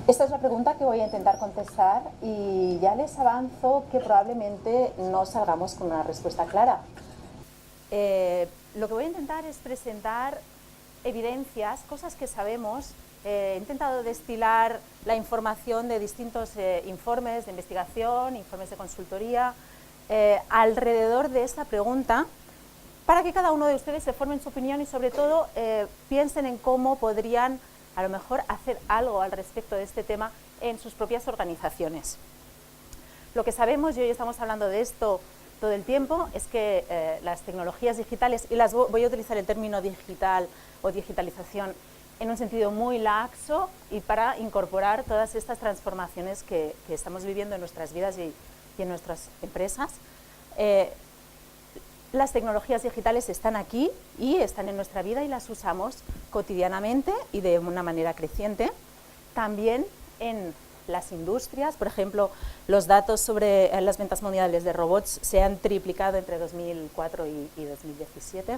Esta es la pregunta que voy a intentar contestar y ya les avanzo que probablemente no salgamos con una respuesta clara. Lo que voy a intentar es presentar evidencias, cosas que sabemos. He intentado destilar la información de distintos informes de investigación, informes de consultoría, alrededor de esta pregunta, para que cada uno de ustedes se formen su opinión y sobre todo piensen en cómo podrían a lo mejor hacer algo al respecto de este tema en sus propias organizaciones. Lo que sabemos, y hoy estamos hablando de esto todo el tiempo, es que las tecnologías digitales, y voy a utilizar el término digital o digitalización en un sentido muy laxo y para incorporar todas estas transformaciones que estamos viviendo en nuestras vidas y en nuestras empresas. Las tecnologías digitales están aquí y están en nuestra vida y las usamos cotidianamente y de una manera creciente. También en las industrias, por ejemplo, los datos sobre las ventas mundiales de robots se han triplicado entre 2004 y 2017.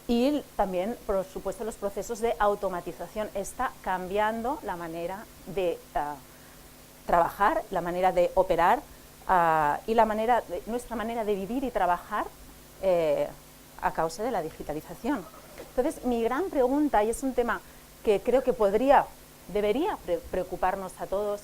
Y también, por supuesto, los procesos de automatización está cambiando la manera de trabajar, la manera de operar y nuestra manera de vivir y trabajar a causa de la digitalización. Entonces, mi gran pregunta, y es un tema que creo que debería preocuparnos a todos,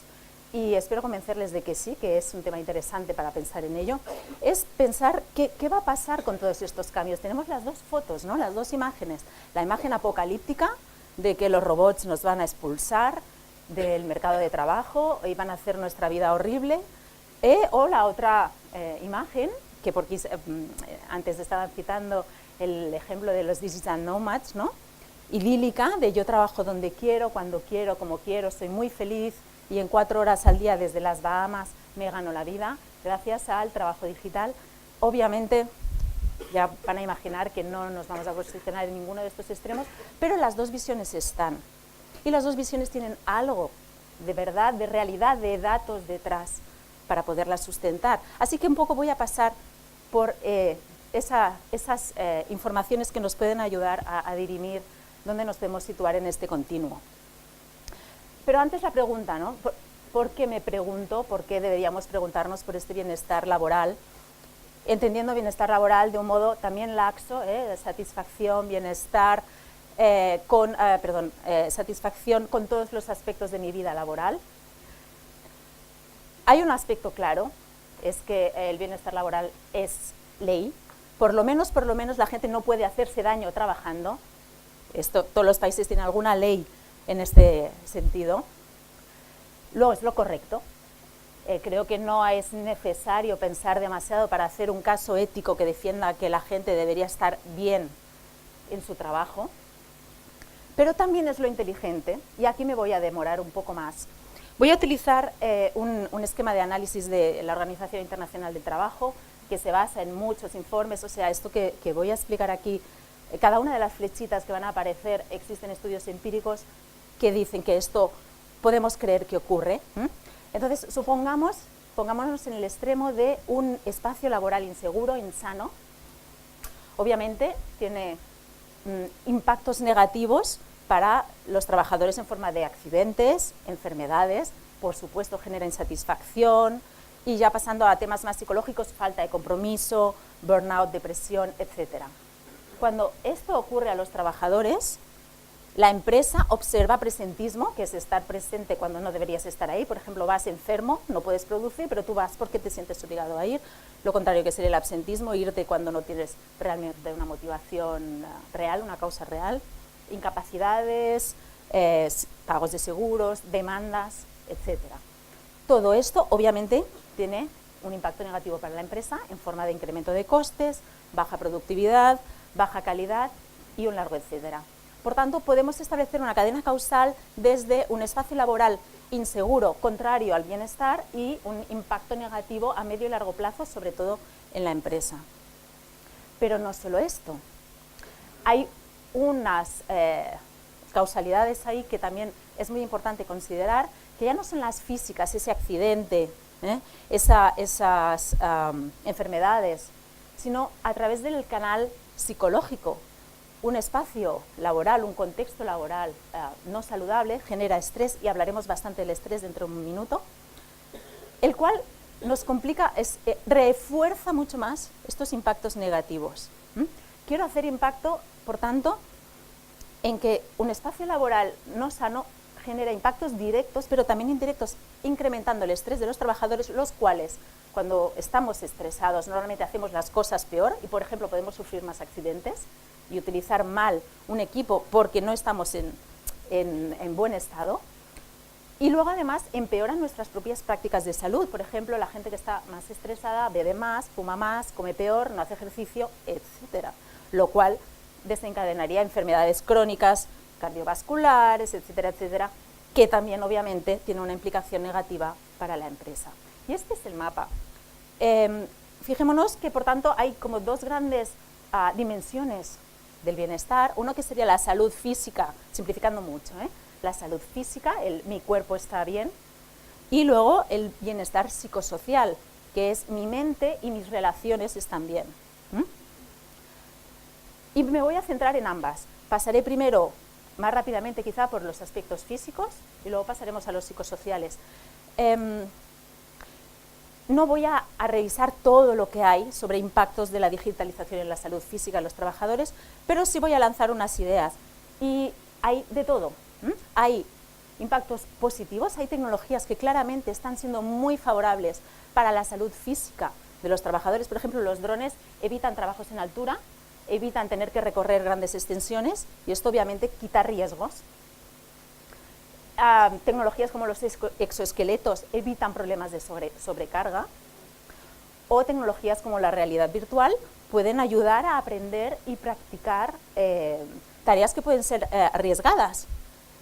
y espero convencerles de que sí, que es un tema interesante para pensar en ello, es pensar qué va a pasar con todos estos cambios. Tenemos las dos fotos, ¿no? Las dos imágenes. La imagen apocalíptica de que los robots nos van a expulsar del mercado de trabajo y van a hacer nuestra vida horrible, o la otra imagen, que porque antes estaban citando el ejemplo de los digital nomads, ¿no? Idílica, de yo trabajo donde quiero, cuando quiero, como quiero, soy muy feliz y en 4 horas al día desde las Bahamas me gano la vida gracias al trabajo digital. Obviamente ya van a imaginar que no nos vamos a posicionar en ninguno de estos extremos, pero las dos visiones están. Y las dos visiones tienen algo de verdad, de realidad, de datos detrás para poderlas sustentar. Así que un poco voy a pasar por esas informaciones que nos pueden ayudar a dirimir dónde nos podemos situar en este continuo. Pero antes la pregunta, ¿no? ¿Por qué me pregunto? ¿Por qué deberíamos preguntarnos por este bienestar laboral? Entendiendo bienestar laboral de un modo también laxo, de satisfacción, bienestar, satisfacción con todos los aspectos de mi vida laboral. Hay un aspecto claro, es que el bienestar laboral es ley. Por lo menos la gente no puede hacerse daño trabajando. Todos los países tienen alguna ley en este sentido. Luego es lo correcto. Creo que no es necesario pensar demasiado para hacer un caso ético que defienda que la gente debería estar bien en su trabajo. Pero también es lo inteligente, y aquí me voy a demorar un poco más. Voy a utilizar un esquema de análisis de la Organización Internacional del Trabajo que se basa en muchos informes, o sea, esto que voy a explicar aquí, cada una de las flechitas que van a aparecer, existen estudios empíricos que dicen que esto podemos creer que ocurre. Entonces, pongámonos en el extremo de un espacio laboral inseguro, insano. Obviamente tiene impactos negativos para los trabajadores en forma de accidentes, enfermedades, por supuesto genera insatisfacción, y ya pasando a temas más psicológicos, falta de compromiso, burnout, depresión, etc. Cuando esto ocurre a los trabajadores, la empresa observa presentismo, que es estar presente cuando no deberías estar ahí. Por ejemplo, vas enfermo, no puedes producir, pero tú vas porque te sientes obligado a ir. Lo contrario que sería el absentismo, irte cuando no tienes realmente una motivación real, una causa real. Incapacidades, pagos de seguros, demandas, etc. Todo esto, obviamente, tiene un impacto negativo para la empresa en forma de incremento de costes, baja productividad, baja calidad y un largo etcétera. Por tanto, podemos establecer una cadena causal desde un espacio laboral inseguro, contrario al bienestar, y un impacto negativo a medio y largo plazo, sobre todo en la empresa. Pero no solo esto. Hay unas causalidades ahí que también es muy importante considerar, que ya no son las físicas, ese accidente, esas enfermedades, sino a través del canal psicológico. un espacio laboral, un contexto laboral no saludable genera estrés, y hablaremos bastante del estrés dentro de un minuto, el cual nos complica, refuerza mucho más estos impactos negativos. Quiero hacer impacto, por tanto, en que un espacio laboral no sano genera impactos directos, pero también indirectos, incrementando el estrés de los trabajadores, los cuales, cuando estamos estresados, normalmente hacemos las cosas peor y, por ejemplo, podemos sufrir más accidentes y utilizar mal un equipo porque no estamos en buen estado. Y luego, además, empeoran nuestras propias prácticas de salud. Por ejemplo, la gente que está más estresada bebe más, fuma más, come peor, no hace ejercicio, etcétera. Lo cual desencadenaría enfermedades crónicas, cardiovasculares, etcétera, etcétera, que también, obviamente, tiene una implicación negativa para la empresa. Y este es el mapa. Fijémonos que, por tanto, hay como dos grandes dimensiones del bienestar. Uno que sería la salud física, simplificando mucho, la salud física, mi cuerpo está bien, y luego el bienestar psicosocial, que es mi mente y mis relaciones están bien. Y me voy a centrar en ambas. Pasaré primero, más rápidamente quizá, por los aspectos físicos y luego pasaremos a los psicosociales. No voy a revisar todo lo que hay sobre impactos de la digitalización en la salud física de los trabajadores, pero sí voy a lanzar unas ideas. Y hay de todo. Hay impactos positivos, hay tecnologías que claramente están siendo muy favorables para la salud física de los trabajadores. Por ejemplo, los drones evitan trabajos en altura, evitan tener que recorrer grandes extensiones y esto obviamente quita riesgos. Tecnologías como los exoesqueletos evitan problemas de sobrecarga, o tecnologías como la realidad virtual pueden ayudar a aprender y practicar tareas que pueden ser arriesgadas,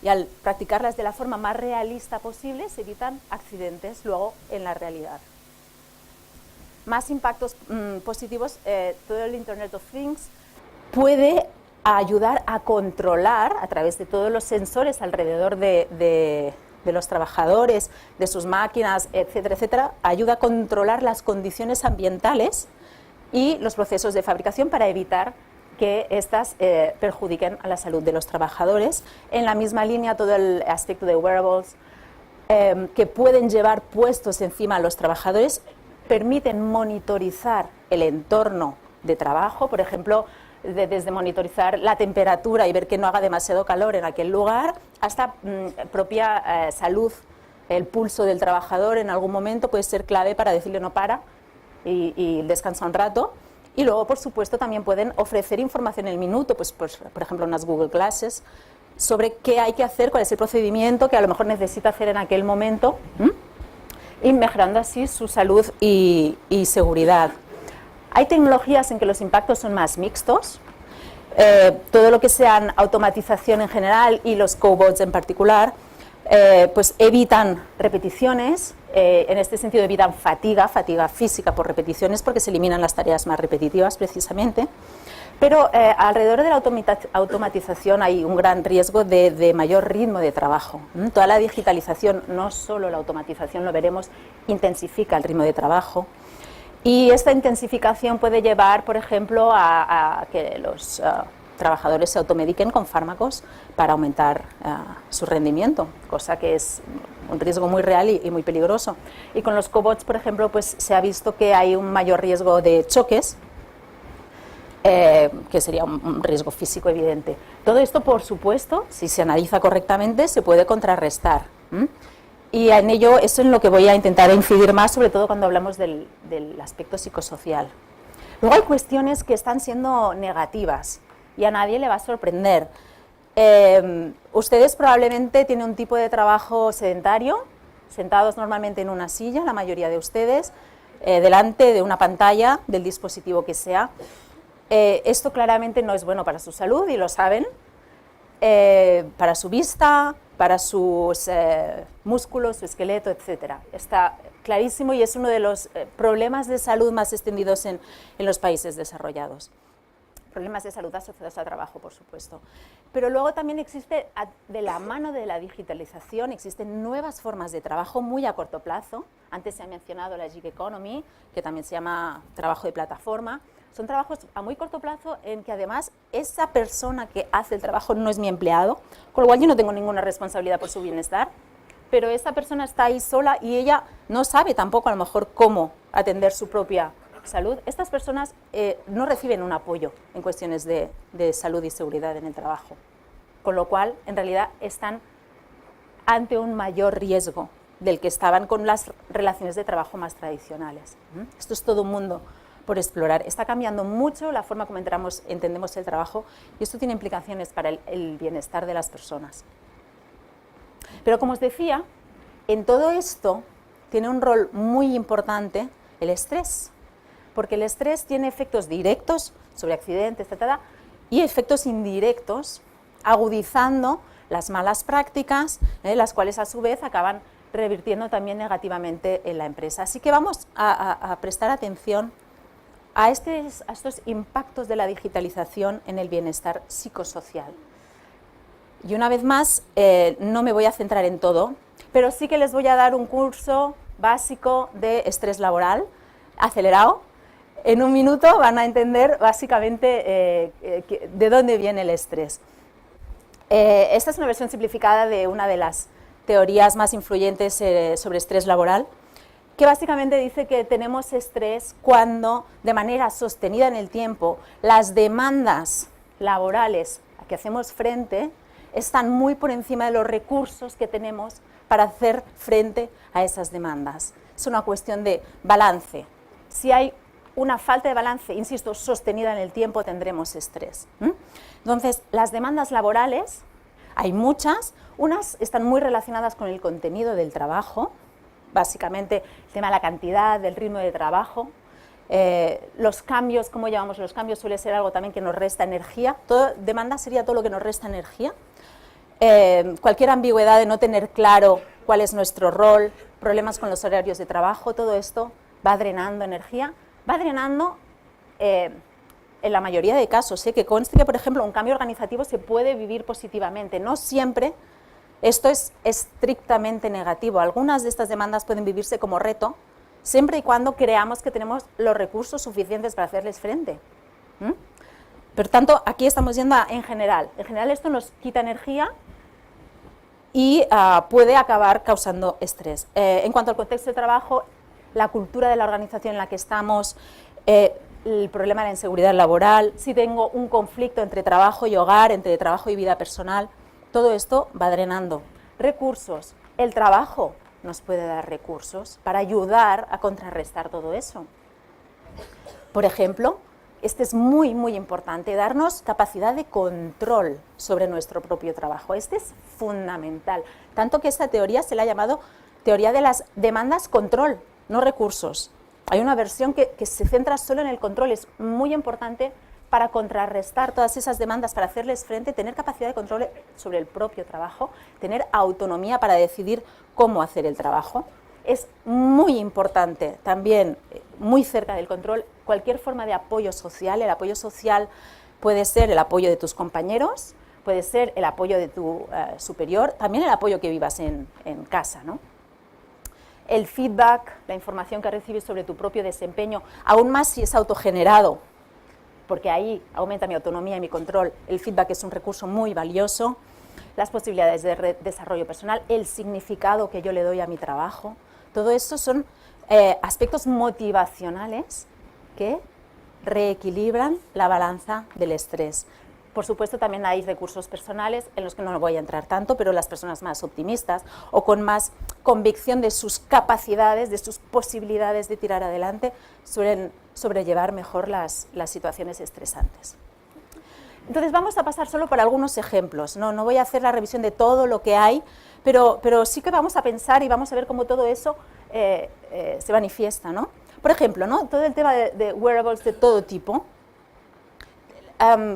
y al practicarlas de la forma más realista posible se evitan accidentes luego en la realidad. Más impactos positivos, todo el Internet of Things puede ayudar a controlar a través de todos los sensores alrededor de los trabajadores, de sus máquinas, etcétera, etcétera, ayuda a controlar las condiciones ambientales y los procesos de fabricación para evitar que éstas perjudiquen a la salud de los trabajadores. En la misma línea, todo el aspecto de wearables que pueden llevar puestos encima a los trabajadores permiten monitorizar el entorno de trabajo, por ejemplo, desde monitorizar la temperatura y ver que no haga demasiado calor en aquel lugar, hasta propia salud, el pulso del trabajador en algún momento puede ser clave para decirle no para y descansa un rato. Y luego, por supuesto, también pueden ofrecer información en el minuto, pues por ejemplo, unas Google Classes, sobre qué hay que hacer, cuál es el procedimiento que a lo mejor necesita hacer en aquel momento, y mejorando así su salud y seguridad. Hay tecnologías en que los impactos son más mixtos, todo lo que sean automatización en general y los cobots en particular, pues evitan repeticiones, en este sentido evitan fatiga física por repeticiones porque se eliminan las tareas más repetitivas precisamente, pero alrededor de la automatización hay un gran riesgo de mayor ritmo de trabajo. Toda la digitalización, no solo la automatización, lo veremos, intensifica el ritmo de trabajo. Y esta intensificación puede llevar, por ejemplo, a que los trabajadores se automediquen con fármacos para aumentar su rendimiento, cosa que es un riesgo muy real y muy peligroso. Y con los cobots, por ejemplo, pues se ha visto que hay un mayor riesgo de choques, que sería un riesgo físico evidente. Todo esto, por supuesto, si se analiza correctamente, se puede contrarrestar. Y en ello, eso es en lo que voy a intentar incidir más, sobre todo cuando hablamos del aspecto psicosocial. Luego hay cuestiones que están siendo negativas y a nadie le va a sorprender. Ustedes probablemente tienen un tipo de trabajo sedentario, sentados normalmente en una silla, la mayoría de ustedes, delante de una pantalla del dispositivo que sea. Esto claramente no es bueno para su salud y lo saben, para su vista, para sus músculos, su esqueleto, etcétera. Está clarísimo y es uno de los problemas de salud más extendidos en los países desarrollados. Problemas de salud asociados al trabajo, por supuesto. Pero luego también existe, de la mano de la digitalización, existen nuevas formas de trabajo muy a corto plazo. Antes se ha mencionado la gig economy, que también se llama trabajo de plataforma. Son trabajos a muy corto plazo en que además esa persona que hace el trabajo no es mi empleado, con lo cual yo no tengo ninguna responsabilidad por su bienestar, pero esa persona está ahí sola y ella no sabe tampoco a lo mejor cómo atender su propia salud. Estas personas no reciben un apoyo en cuestiones de salud y seguridad en el trabajo, con lo cual en realidad están ante un mayor riesgo del que estaban con las relaciones de trabajo más tradicionales. Esto es todo un mundo por explorar. Está cambiando mucho la forma como entendemos el trabajo y esto tiene implicaciones para el bienestar de las personas. Pero como os decía, en todo esto tiene un rol muy importante el estrés, porque el estrés tiene efectos directos sobre accidentes, etc., y efectos indirectos, agudizando las malas prácticas, las cuales a su vez acaban revirtiendo también negativamente en la empresa. Así que vamos a prestar atención a estos impactos de la digitalización en el bienestar psicosocial. Y una vez más, no me voy a centrar en todo, pero sí que les voy a dar un curso básico de estrés laboral, acelerado. En un minuto van a entender básicamente de dónde viene el estrés. Esta es una versión simplificada de una de las teorías más influyentes sobre estrés laboral, que básicamente dice que tenemos estrés cuando, de manera sostenida en el tiempo, las demandas laborales a que hacemos frente están muy por encima de los recursos que tenemos para hacer frente a esas demandas. Es una cuestión de balance. Si hay una falta de balance, insisto, sostenida en el tiempo, tendremos estrés. Entonces, las demandas laborales, hay muchas, unas están muy relacionadas con el contenido del trabajo, básicamente el tema de la cantidad, del ritmo de trabajo, los cambios, ¿cómo llamamos los cambios? Suele ser algo también que nos resta energía, demanda sería todo lo que nos resta energía, cualquier ambigüedad de no tener claro cuál es nuestro rol, problemas con los horarios de trabajo, todo esto va drenando energía, va drenando en la mayoría de casos, que conste que, por ejemplo, un cambio organizativo se puede vivir positivamente, no siempre esto es estrictamente negativo, algunas de estas demandas pueden vivirse como reto, siempre y cuando creamos que tenemos los recursos suficientes para hacerles frente. Por tanto, aquí estamos yendo en general esto nos quita energía y puede acabar causando estrés. En cuanto al contexto de trabajo, la cultura de la organización en la que estamos, el problema de la inseguridad laboral, si tengo un conflicto entre trabajo y hogar, entre trabajo y vida personal, todo esto va drenando recursos. El trabajo nos puede dar recursos para ayudar a contrarrestar todo eso. Por ejemplo, este es muy, muy importante, darnos capacidad de control sobre nuestro propio trabajo. Este es fundamental, tanto que esta teoría se la ha llamado teoría de las demandas control, no recursos. Hay una versión que se centra solo en el control, es muy importante para contrarrestar todas esas demandas, para hacerles frente, tener capacidad de control sobre el propio trabajo, tener autonomía para decidir cómo hacer el trabajo. Es muy importante también, muy cerca del control, cualquier forma de apoyo social. El apoyo social puede ser el apoyo de tus compañeros, puede ser el apoyo de tu superior, también el apoyo que vivas en casa, ¿no? El feedback, la información que recibes sobre tu propio desempeño, aún más si es autogenerado, porque ahí aumenta mi autonomía y mi control. El feedback es un recurso muy valioso. Las posibilidades de desarrollo personal, el significado que yo le doy a mi trabajo, todo eso son aspectos motivacionales que reequilibran la balanza del estrés. Por supuesto, también hay recursos personales en los que no voy a entrar tanto, pero las personas más optimistas o con más convicción de sus capacidades, de sus posibilidades de tirar adelante, suelen sobrellevar mejor las situaciones estresantes. Entonces vamos a pasar solo por algunos ejemplos, no voy a hacer la revisión de todo lo que hay, pero sí que vamos a pensar y vamos a ver cómo todo eso se manifiesta, ¿no? Por ejemplo, ¿no? Todo el tema de wearables de todo tipo.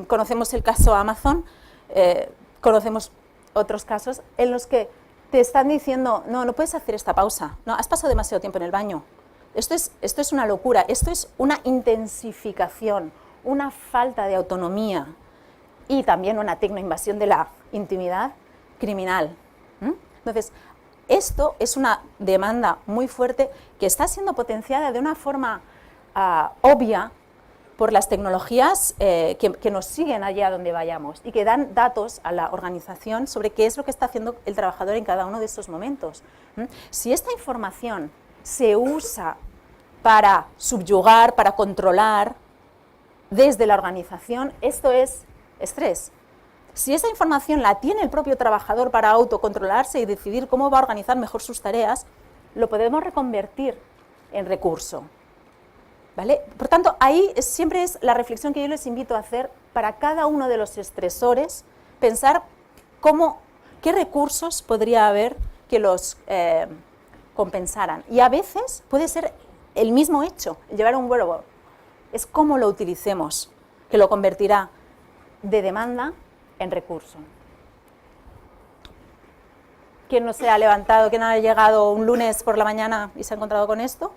Conocemos el caso Amazon, conocemos otros casos en los que te están diciendo, no puedes hacer esta pausa, no, has pasado demasiado tiempo en el baño. Esto es una locura, esto es una intensificación, una falta de autonomía y también una tecnoinvasión de la intimidad criminal. Entonces, esto es una demanda muy fuerte que está siendo potenciada de una forma obvia por las tecnologías que nos siguen allá donde vayamos y que dan datos a la organización sobre qué es lo que está haciendo el trabajador en cada uno de estos momentos. Si esta información se usa para subyugar, para controlar desde la organización, esto es estrés. Si esa información la tiene el propio trabajador para autocontrolarse y decidir cómo va a organizar mejor sus tareas, lo podemos reconvertir en recurso. ¿Vale? Por tanto, ahí siempre es la reflexión que yo les invito a hacer para cada uno de los estresores, pensar qué recursos podría haber que los compensaran. Y a veces puede ser el mismo hecho, llevar un wearable. Es cómo lo utilicemos, que lo convertirá de demanda en recurso. ¿Quién no se ha levantado, quién ha llegado un lunes por la mañana y se ha encontrado con esto?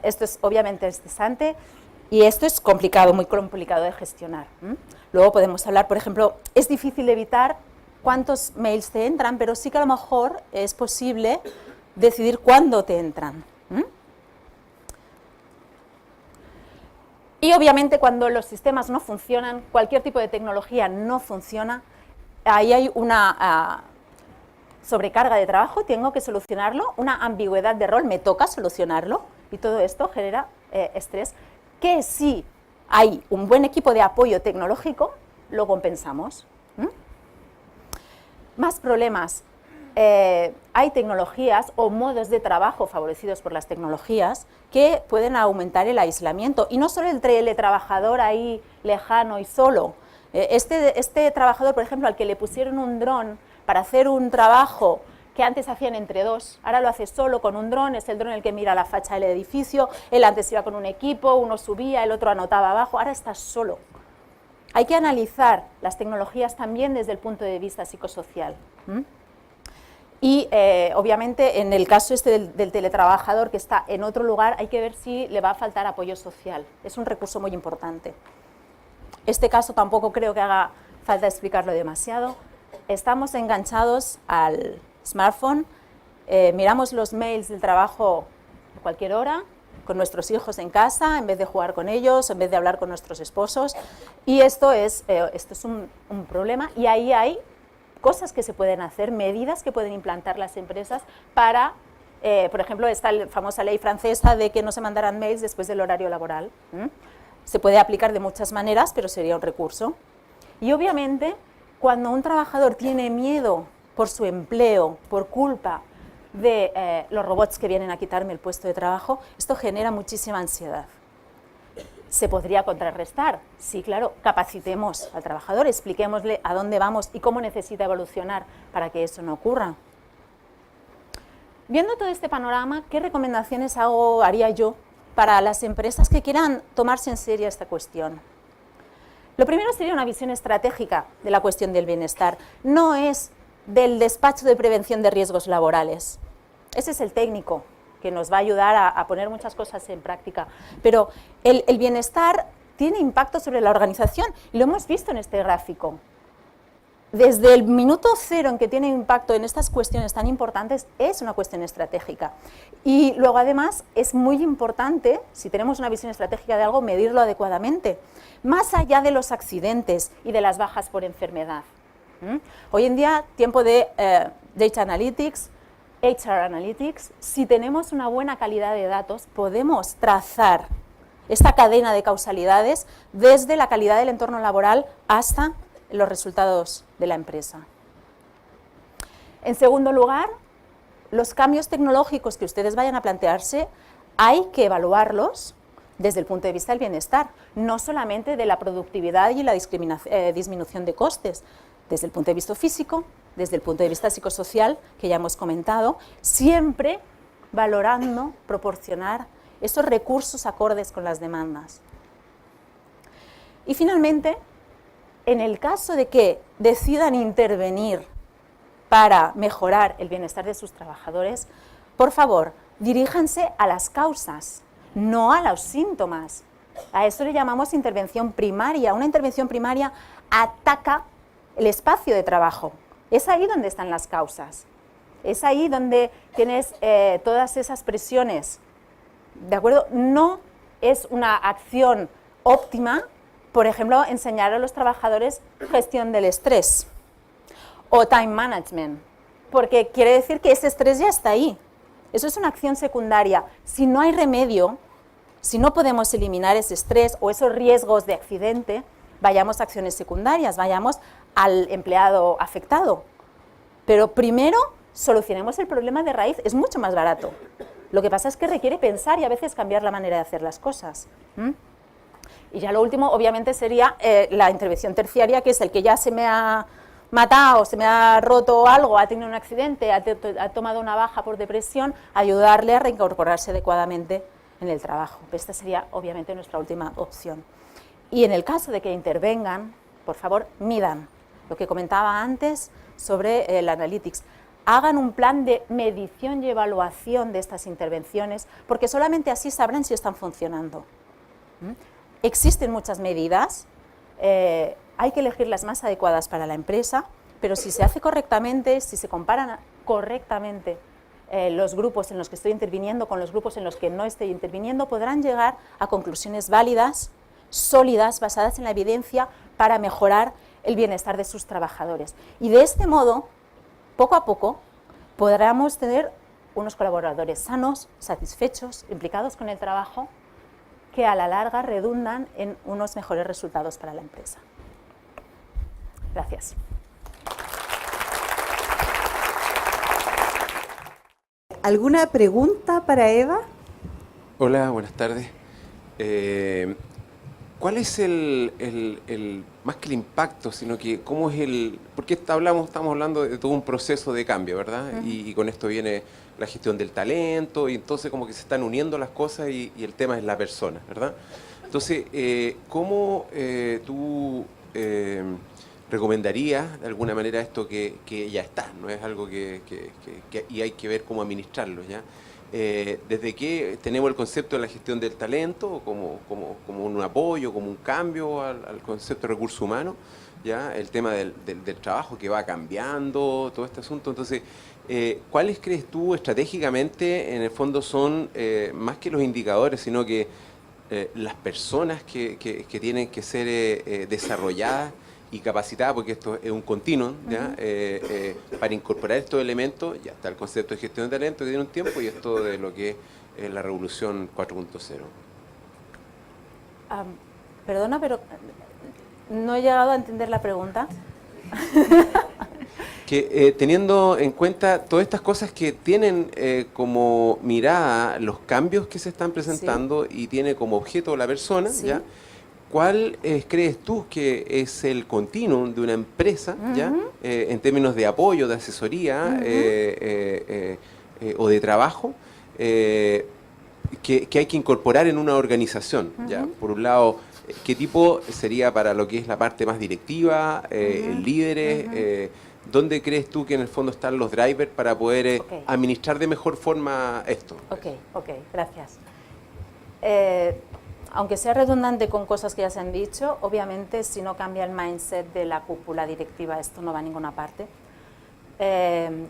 Esto es obviamente estresante y esto es complicado, muy complicado de gestionar. Luego podemos hablar, por ejemplo, es difícil evitar cuántos mails te entran, pero sí que a lo mejor es posible decidir cuándo te entran. Y obviamente cuando los sistemas no funcionan, cualquier tipo de tecnología no funciona, ahí hay una sobrecarga de trabajo, tengo que solucionarlo, una ambigüedad de rol, me toca solucionarlo, y todo esto genera estrés, que si hay un buen equipo de apoyo tecnológico, lo compensamos. Más problemas. Hay tecnologías o modos de trabajo favorecidos por las tecnologías que pueden aumentar el aislamiento. Y no solo el teletrabajador ahí lejano y solo. Este trabajador, por ejemplo, al que le pusieron un dron para hacer un trabajo que antes hacían entre dos, ahora lo hace solo con un dron, es el dron el que mira la facha del edificio, él antes iba con un equipo, uno subía, el otro anotaba abajo, ahora está solo. Hay que analizar las tecnologías también desde el punto de vista psicosocial. Y obviamente en el caso del teletrabajador que está en otro lugar hay que ver si le va a faltar apoyo social, es un recurso muy importante. Este caso tampoco creo que haga falta explicarlo demasiado. Estamos enganchados al smartphone, miramos los mails del trabajo a cualquier hora, con nuestros hijos en casa, en vez de jugar con ellos, en vez de hablar con nuestros esposos, y esto es un problema, y ahí hay cosas que se pueden hacer, medidas que pueden implantar las empresas para, por ejemplo, esta famosa ley francesa de que no se mandaran mails después del horario laboral. Se puede aplicar de muchas maneras, pero sería un recurso. Y obviamente, cuando un trabajador tiene miedo por su empleo, por culpa de los robots que vienen a quitarme el puesto de trabajo, esto genera muchísima ansiedad. ¿Se podría contrarrestar? Sí, claro, capacitemos al trabajador, expliquémosle a dónde vamos y cómo necesita evolucionar para que eso no ocurra. Viendo todo este panorama, ¿qué recomendaciones haría yo para las empresas que quieran tomarse en serio esta cuestión? Lo primero sería una visión estratégica de la cuestión del bienestar. No es del despacho de prevención de riesgos laborales. Ese es el técnico que nos va a ayudar a poner muchas cosas en práctica. Pero el bienestar tiene impacto sobre la organización y lo hemos visto en este gráfico. Desde el minuto cero en que tiene impacto en estas cuestiones tan importantes es una cuestión estratégica. Y luego además es muy importante, si tenemos una visión estratégica de algo, medirlo adecuadamente, más allá de los accidentes y de las bajas por enfermedad. Hoy en día, tiempo de Data Analytics, HR Analytics, si tenemos una buena calidad de datos, podemos trazar esta cadena de causalidades desde la calidad del entorno laboral hasta los resultados de la empresa. En segundo lugar, los cambios tecnológicos que ustedes vayan a plantearse, hay que evaluarlos desde el punto de vista del bienestar, no solamente de la productividad y la disminución de costes, desde el punto de vista físico, desde el punto de vista psicosocial, que ya hemos comentado, siempre valorando, proporcionar esos recursos acordes con las demandas. Y finalmente, en el caso de que decidan intervenir para mejorar el bienestar de sus trabajadores, por favor, diríjanse a las causas, no a los síntomas. A eso le llamamos intervención primaria. Una intervención primaria ataca el espacio de trabajo. Es ahí donde están las causas. Es ahí donde tienes todas esas presiones, ¿de acuerdo? No es una acción óptima, por ejemplo, enseñar a los trabajadores gestión del estrés o time management, porque quiere decir que ese estrés ya está ahí. Eso es una acción secundaria. Si no hay remedio, si no podemos eliminar ese estrés o esos riesgos de accidente, vayamos a acciones secundarias, vayamos al empleado afectado. Pero primero solucionemos el problema de raíz, es mucho más barato. Lo que pasa es que requiere pensar y a veces cambiar la manera de hacer las cosas. Y ya lo último, obviamente, sería la intervención terciaria, que es el que ya se me ha matado, se me ha roto algo, ha tenido un accidente, ha tomado una baja por depresión, ayudarle a reincorporarse adecuadamente en el trabajo. Esta sería, obviamente, nuestra última opción. Y en el caso de que intervengan, por favor, midan lo que comentaba antes sobre el Analytics. Hagan un plan de medición y evaluación de estas intervenciones, porque solamente así sabrán si están funcionando. Existen muchas medidas, hay que elegir las más adecuadas para la empresa, pero si se hace correctamente, si se comparan correctamente los grupos en los que estoy interviniendo con los grupos en los que no estoy interviniendo, podrán llegar a conclusiones válidas, sólidas, basadas en la evidencia, para mejorar el bienestar de sus trabajadores. Y de este modo, poco a poco, podremos tener unos colaboradores sanos, satisfechos, implicados con el trabajo, que a la larga redundan en unos mejores resultados para la empresa. Gracias. ¿Alguna pregunta para Eva? Hola, buenas tardes. ¿Cuál es más que el impacto, sino que cómo es porque estamos hablando de todo un proceso de cambio, ¿verdad? Y con esto viene la gestión del talento, y entonces como que se están uniendo las cosas y el tema es la persona, ¿verdad? Entonces, ¿cómo tú recomendarías de alguna manera esto que ya está, no es algo y hay que ver cómo administrarlo, ¿ya? Desde que tenemos el concepto de la gestión del talento como un apoyo, como un cambio al concepto de recursos humanos, ¿ya? El tema del trabajo que va cambiando, todo este asunto. Entonces, ¿cuáles crees tú estratégicamente en el fondo son más que los indicadores, sino que las personas que tienen que ser desarrolladas y capacitada, porque esto es un continuum, ¿ya? Para incorporar estos elementos? Ya está el concepto de gestión de talento que tiene un tiempo, y esto de lo que es la revolución 4.0. Perdona, pero no he llegado a entender la pregunta. Que teniendo en cuenta todas estas cosas que tienen como mirada los cambios que se están presentando, sí, y tiene como objeto la persona, sí, ¿ya? ¿Cuál crees tú que es el continuum de una empresa, ¿ya? En términos de apoyo, de asesoría o de trabajo que hay que incorporar en una organización, ¿ya? Por un lado, ¿qué tipo sería para lo que es la parte más directiva, líderes? ¿Dónde crees tú que en el fondo están los drivers para poder administrar de mejor forma esto? Ok, gracias. Aunque sea redundante con cosas que ya se han dicho, obviamente si no cambia el mindset de la cúpula directiva, esto no va a ninguna parte.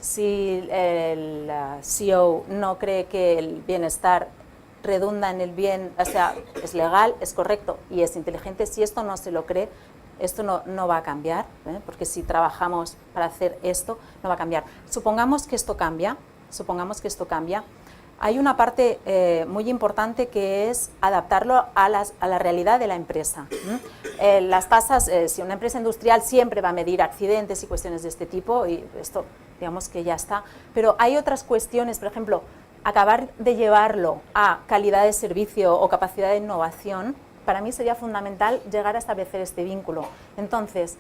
Si el CEO no cree que el bienestar redunda en el bien, o sea, es legal, es correcto y es inteligente, si esto no se lo cree, esto no va a cambiar, porque si trabajamos para hacer esto, no va a cambiar. Supongamos que esto cambia, hay una parte muy importante que es adaptarlo a la realidad de la empresa. Las tasas, si una empresa industrial siempre va a medir accidentes y cuestiones de este tipo, y esto digamos que ya está, pero hay otras cuestiones, por ejemplo, acabar de llevarlo a calidad de servicio o capacidad de innovación. Para mí sería fundamental llegar a establecer este vínculo. Entonces,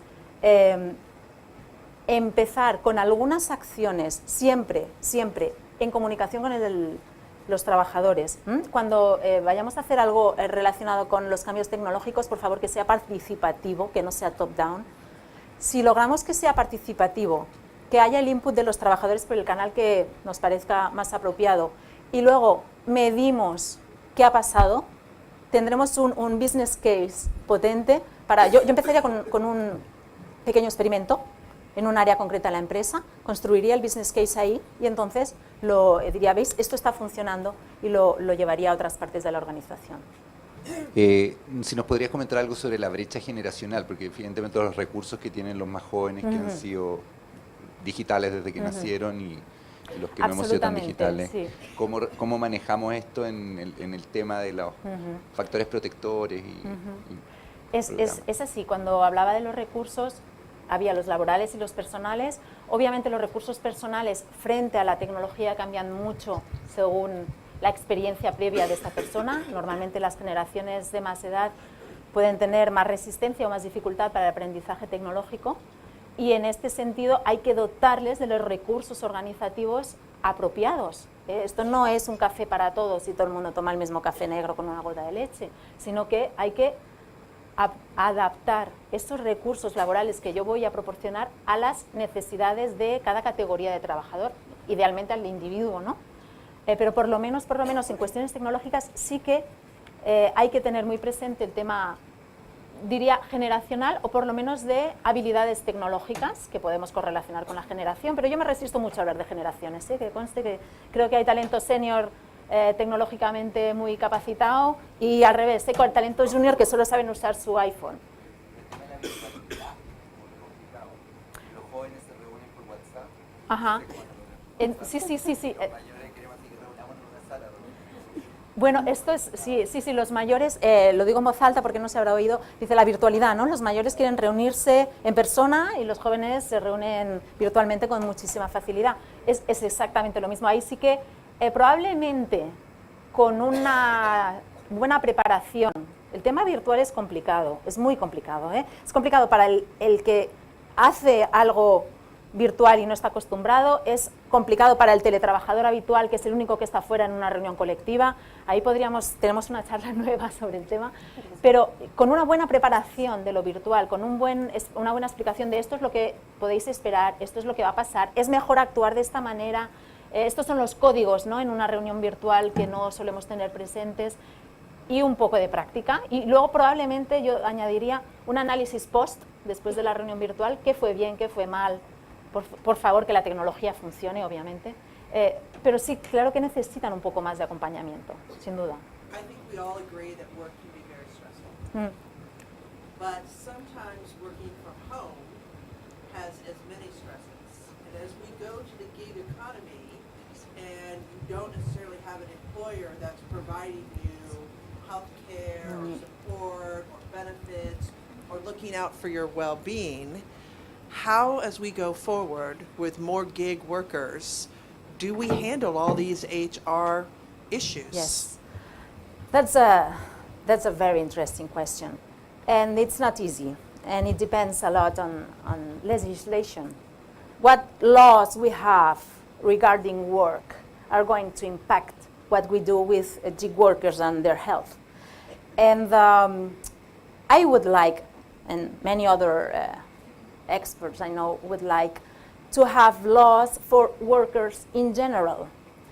empezar con algunas acciones, siempre en comunicación con los trabajadores. Cuando vayamos a hacer algo relacionado con los cambios tecnológicos, por favor que sea participativo, que no sea top-down. Si logramos que sea participativo, que haya el input de los trabajadores por el canal que nos parezca más apropiado, y luego medimos qué ha pasado, tendremos un business case potente para... Yo empezaría con un pequeño experimento en un área concreta de la empresa, construiría el business case ahí y entonces diría, veis, esto está funcionando, y lo llevaría a otras partes de la organización. Si nos podrías comentar algo sobre la brecha generacional, porque evidentemente los recursos que tienen los más jóvenes que han sido digitales desde que nacieron y los que no hemos sido tan digitales, sí. ¿Cómo manejamos esto en el tema de los factores protectores? Es así, cuando hablaba de los recursos, había los laborales y los personales. Obviamente los recursos personales frente a la tecnología cambian mucho según la experiencia previa de esta persona. Normalmente las generaciones de más edad pueden tener más resistencia o más dificultad para el aprendizaje tecnológico, y en este sentido hay que dotarles de los recursos organizativos apropiados. Esto no es un café para todos y todo el mundo toma el mismo café negro con una gota de leche, sino que hay que adaptar estos recursos laborales que yo voy a proporcionar a las necesidades de cada categoría de trabajador, idealmente al individuo, ¿no? Pero por lo menos en cuestiones tecnológicas sí que hay que tener muy presente el tema, diría, generacional, o por lo menos de habilidades tecnológicas que podemos correlacionar con la generación, pero yo me resisto mucho a hablar de generaciones, que conste que creo que hay talento senior tecnológicamente muy capacitado y al revés, con talento junior que solo saben usar su iPhone. Los jóvenes se reúnen por WhatsApp. Ajá. Sí. Bueno, esto es, sí, los mayores, lo digo en voz alta porque no se habrá oído, dice la virtualidad, ¿no? Los mayores quieren reunirse en persona y los jóvenes se reúnen virtualmente con muchísima facilidad. Es exactamente lo mismo. Ahí sí que probablemente con una buena preparación, el tema virtual es complicado, es muy complicado, ¿eh? Es complicado para el que hace algo virtual y no está acostumbrado, es complicado para el teletrabajador habitual, que es el único que está fuera en una reunión colectiva. Ahí tenemos una charla nueva sobre el tema, pero con una buena preparación de lo virtual, con una buena explicación de esto es lo que podéis esperar, esto es lo que va a pasar, es mejor actuar de esta manera, estos son los códigos, ¿no?, en una reunión virtual que no solemos tener presentes, y un poco de práctica. Y luego probablemente yo añadiría un análisis post, después de la reunión virtual, qué fue bien, qué fue mal. Por favor, que la tecnología funcione, obviamente, pero sí, claro que necesitan un poco más de acompañamiento, sin duda. I think we all agree that work can be very stressful. But sometimes working from home has as many stresses. And as we go to the gig economy, and you don't necessarily have an employer that's providing you health care or support or benefits or looking out for your well-being, how, as we go forward with more gig workers, do we handle all these HR issues? Yes, that's a very interesting question, and it's not easy, and it depends a lot on legislation. What laws we have regarding work are going to impact what we do with gig workers and their health. And I would like, and many other experts I know would like, to have laws for workers in general,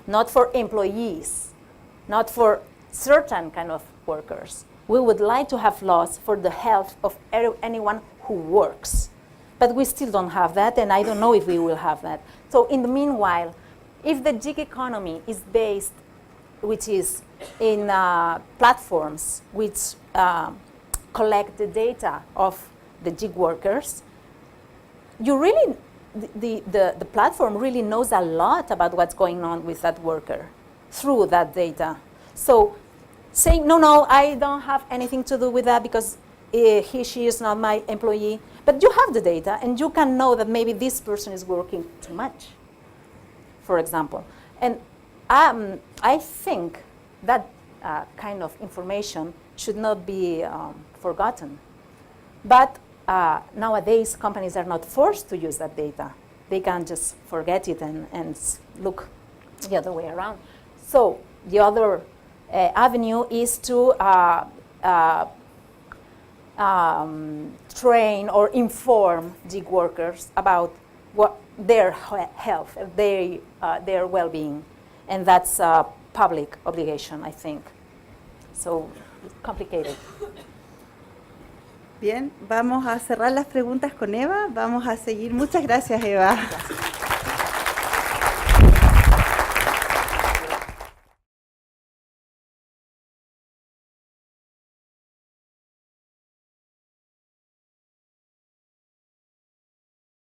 not for employees, not for certain kind of workers. We would like to have laws for the health of anyone who works. But we still don't have that, and I don't know if we will have that. So in the meanwhile, if the gig economy is based, which is in platforms which collect the data of the gig workers, you really, the platform really knows a lot about what's going on with that worker through that data. So saying, no, I don't have anything to do with that because she is not my employee, but you have the data and you can know that maybe this person is working too much, for example. And I think that kind of information should not be forgotten. But nowadays, companies are not forced to use that data. They can just forget it and look the other way around. So the other avenue is to train or inform gig workers about what their health, their well-being, and that's a public obligation, I think. So complicated. Bien, vamos a cerrar las preguntas con Eva. Vamos a seguir. Muchas gracias, Eva. Gracias.